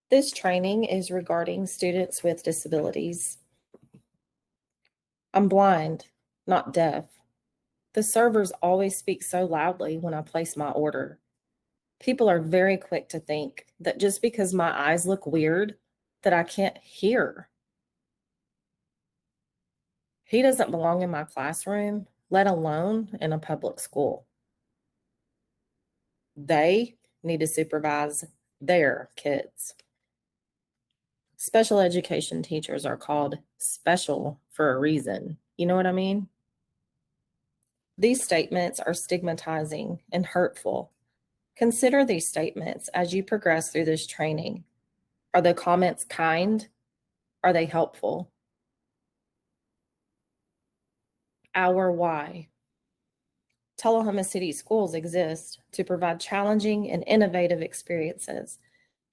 This training is regarding students with disabilities. I'm blind, not deaf. The servers always speak so loudly when I place my order. People are very quick to think that just because my eyes look weird, that I can't hear. He doesn't belong in my classroom, let alone in a public school. They need to supervise their kids. Special education teachers are called special for a reason. You know what I mean? These statements are stigmatizing and hurtful. Consider these statements as you progress through this training. Are the comments kind? Are they helpful? Our why. Tullahoma City Schools exist to provide challenging and innovative experiences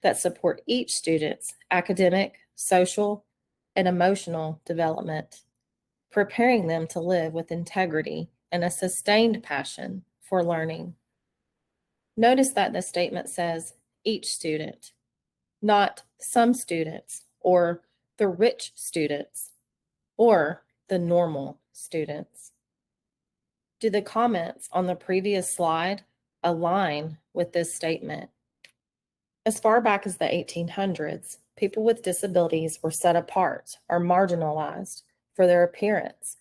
that support each student's academic, social, and emotional development, preparing them to live with integrity and a sustained passion for learning. Notice that the statement says each student, not some students or the rich students or the normal students. Do the comments on the previous slide align with this statement? As far back as the 1800s, people with disabilities were set apart or marginalized for their appearance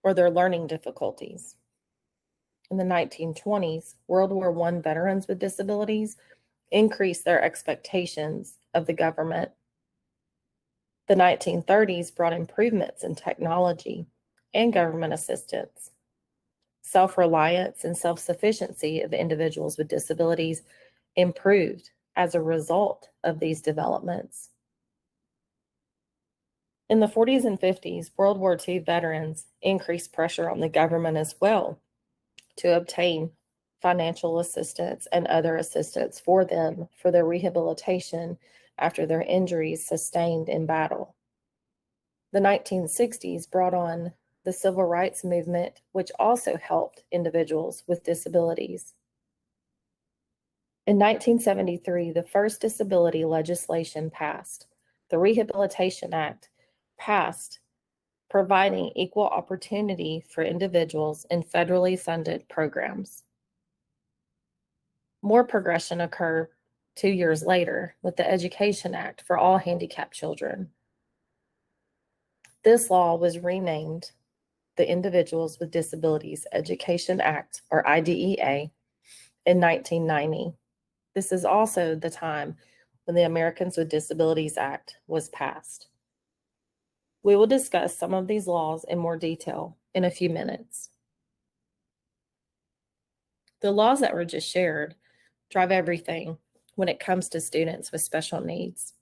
or their learning difficulties. In the 1920s, World War I veterans with disabilities increased their expectations of the government. The 1930s brought improvements in technology and government assistance. Self-reliance and self-sufficiency of individuals with disabilities improved as a result of these developments. In the 40s and 50s, World War II veterans increased pressure on the government as well to obtain financial assistance and other assistance for them for their rehabilitation after their injuries sustained in battle. The 1960s brought on the civil rights movement, which also helped individuals with disabilities. In 1973, the first disability legislation passed. The Rehabilitation Act passed, providing equal opportunity for individuals in federally funded programs. More progression occurred 2 years later with the Education Act for all handicapped children. This law was renamed the Individuals with Disabilities Education Act, or IDEA, in 1990. This is also the time when the Americans with Disabilities Act was passed. We will discuss some of these laws in more detail in a few minutes. The laws that were just shared drive everything when it comes to students with special needs.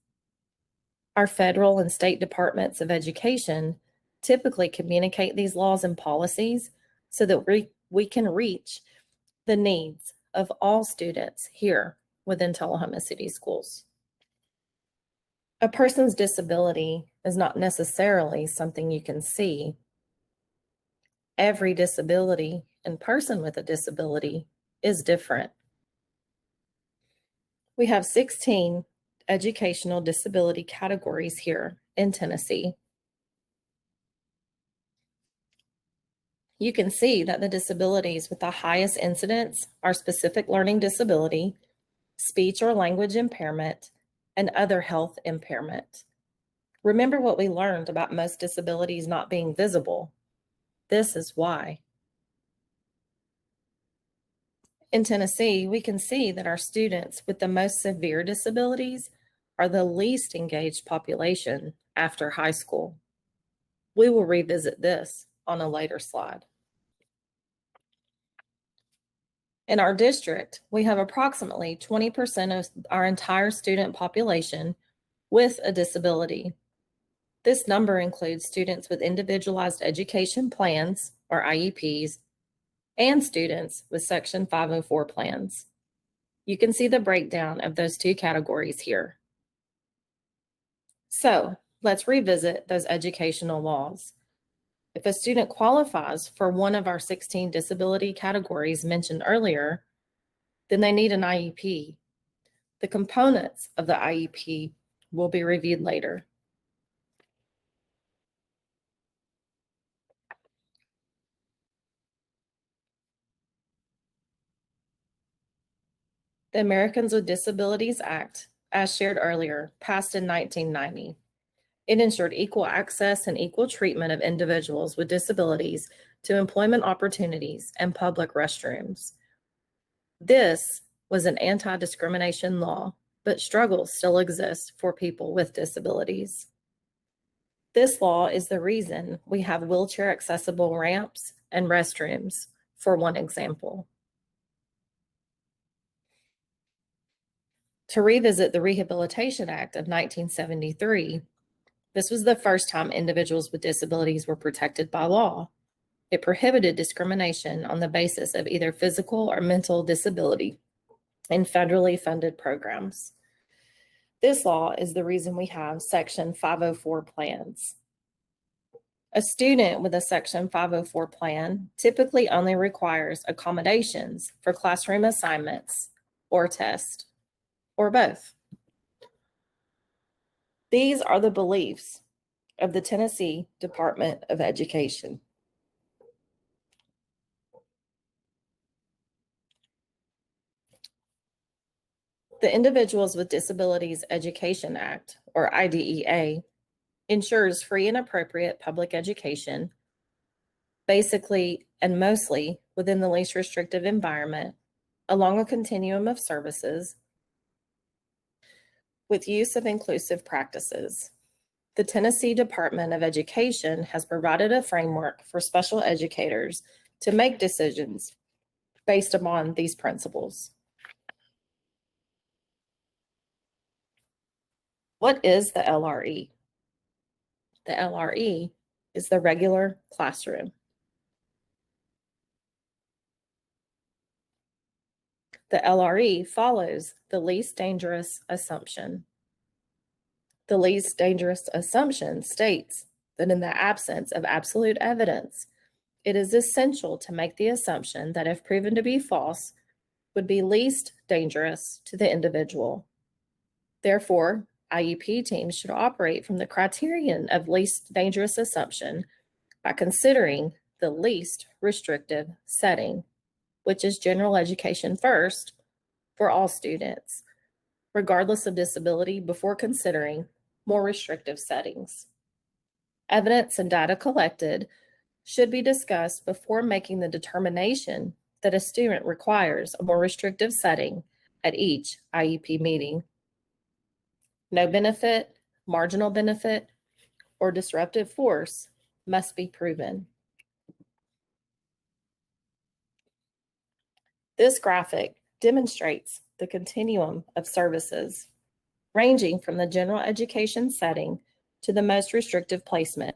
Our federal and state departments of education typically communicate these laws and policies so that we can reach the needs of all students here within Tullahoma City Schools. A person's disability is not necessarily something you can see. Every disability and person with a disability is different. We have 16 educational disability categories here in Tennessee. You can see that the disabilities with the highest incidence are specific learning disability, speech or language impairment, and other health impairment. Remember what we learned about most disabilities not being visible. This is why. In Tennessee, we can see that our students with the most severe disabilities are the least engaged population after high school. We will revisit this on a later slide. In our district, we have approximately 20% of our entire student population with a disability. This number includes students with individualized education plans, or IEPs, and students with Section 504 plans. You can see the breakdown of those two categories here. So let's revisit those educational laws. If a student qualifies for one of our 16 disability categories mentioned earlier, then they need an IEP. The components of the IEP will be reviewed later. The Americans with Disabilities Act, as shared earlier, passed in 1990. It ensured equal access and equal treatment of individuals with disabilities to employment opportunities and public restrooms. This was an anti-discrimination law, but struggles still exist for people with disabilities. This law is the reason we have wheelchair accessible ramps and restrooms, for one example. To revisit the Rehabilitation Act of 1973, this was the first time individuals with disabilities were protected by law. It prohibited discrimination on the basis of either physical or mental disability in federally funded programs. This law is the reason we have Section 504 plans. A student with a Section 504 plan typically only requires accommodations for classroom assignments or tests, or both. These are the beliefs of the Tennessee Department of Education. The Individuals with Disabilities Education Act, or IDEA, ensures free and appropriate public education, basically and mostly within the least restrictive environment, along a continuum of services, with use of inclusive practices. The Tennessee Department of Education has provided a framework for special educators to make decisions based upon these principles. What is the LRE? The LRE is the regular classroom. The LRE follows the least dangerous assumption. The least dangerous assumption states that in the absence of absolute evidence, it is essential to make the assumption that if proven to be false, would be least dangerous to the individual. Therefore, IEP teams should operate from the criterion of least dangerous assumption by considering the least restrictive setting, which is general education first for all students, regardless of disability, before considering more restrictive settings. Evidence and data collected should be discussed before making the determination that a student requires a more restrictive setting at each IEP meeting. No benefit, marginal benefit, or disruptive force must be proven. This graphic demonstrates the continuum of services, ranging from the general education setting to the most restrictive placement,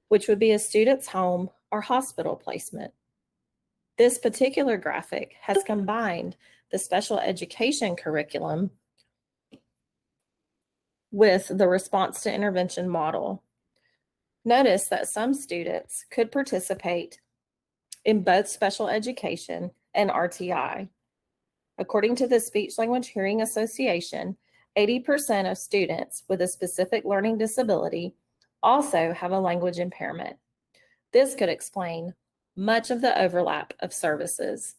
which would be a student's home or hospital placement. This particular graphic has combined the special education curriculum with the response to intervention model. Notice that some students could participate in both special education and RTI. According to the Speech Language Hearing Association, 80% of students with a specific learning disability also have a language impairment. This could explain much of the overlap of services.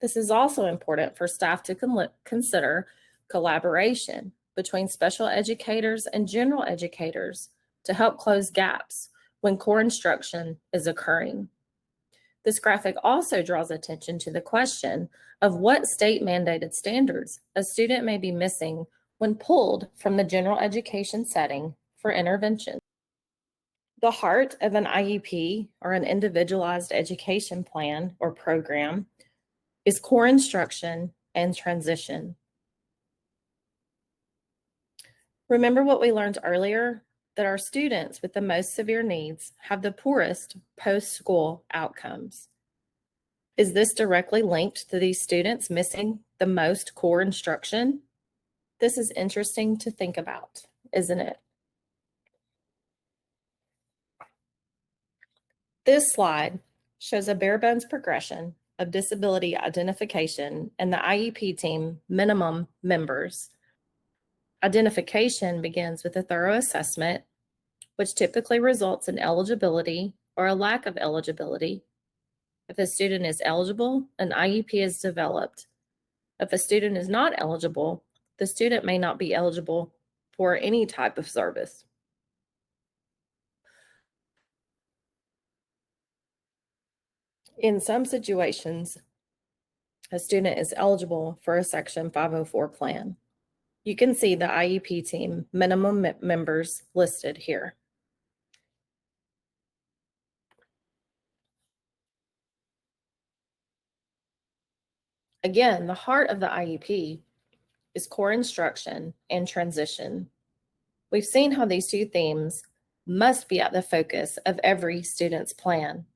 This is also important for staff to consider collaboration between special educators and general educators to help close gaps when core instruction is occurring. This graphic also draws attention to the question of what state-mandated standards a student may be missing when pulled from the general education setting for intervention. The heart of an IEP, or an individualized education plan or program, is core instruction and transition. Remember what we learned earlier, that our students with the most severe needs have the poorest post-school outcomes. Is this directly linked to these students missing the most core instruction? This is interesting to think about, isn't it? This slide shows a bare bones progression of disability identification and the IEP team minimum members Identification begins with a thorough assessment, which typically results in eligibility or a lack of eligibility. If a student is eligible, an IEP is developed. If a student is not eligible, the student may not be eligible for any type of service. In some situations, a student is eligible for a Section 504 plan. You can see the IEP team minimum members listed here. Again, the heart of the IEP is core instruction and transition. We've seen how these two themes must be at the focus of every student's plan.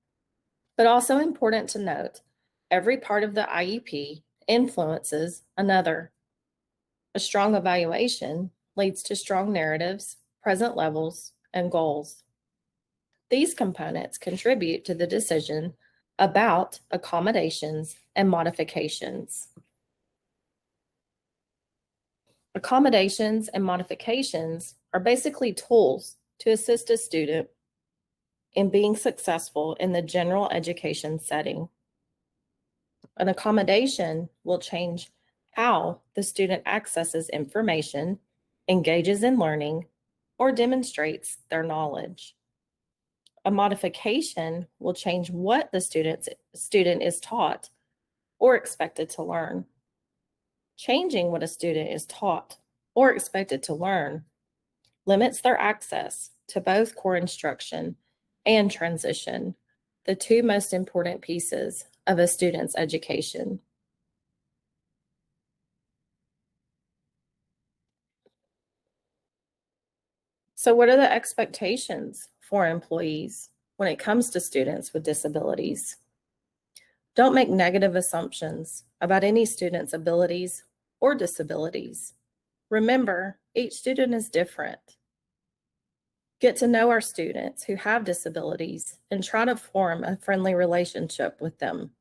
But also important to note, every part of the IEP influences another. A strong evaluation leads to strong narratives, present levels, and goals. These components contribute to the decision about accommodations and modifications. Accommodations and modifications are basically tools to assist a student in being successful in the general education setting. An accommodation will change how the student accesses information, engages in learning, or demonstrates their knowledge. A modification will change what the student is taught or expected to learn. Changing what a student is taught or expected to learn limits their access to both core instruction and transition, the two most important pieces of a student's education. So, what are the expectations for employees when it comes to students with disabilities? Don't make negative assumptions about any student's abilities or disabilities. Remember, each student is different. Get to know our students who have disabilities and try to form a friendly relationship with them.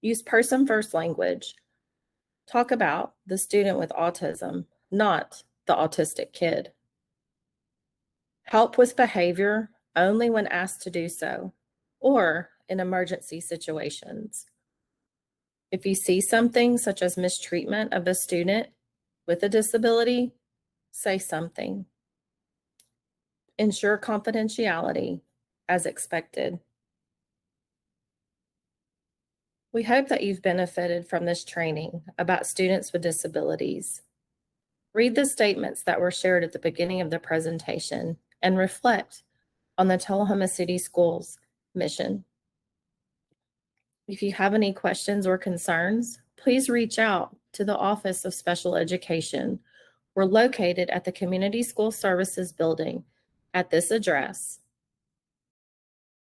Use person-first language. Talk about the student with autism, not the autistic kid. Help with behavior only when asked to do so, or in emergency situations. If you see something such as mistreatment of a student with a disability, say something. Ensure confidentiality as expected. We hope that you've benefited from this training about students with disabilities. Read the statements that were shared at the beginning of the presentation and reflect on the Tullahoma City Schools mission. If you have any questions or concerns, please reach out to the Office of Special Education. We're located at the Community School Services Building at this address,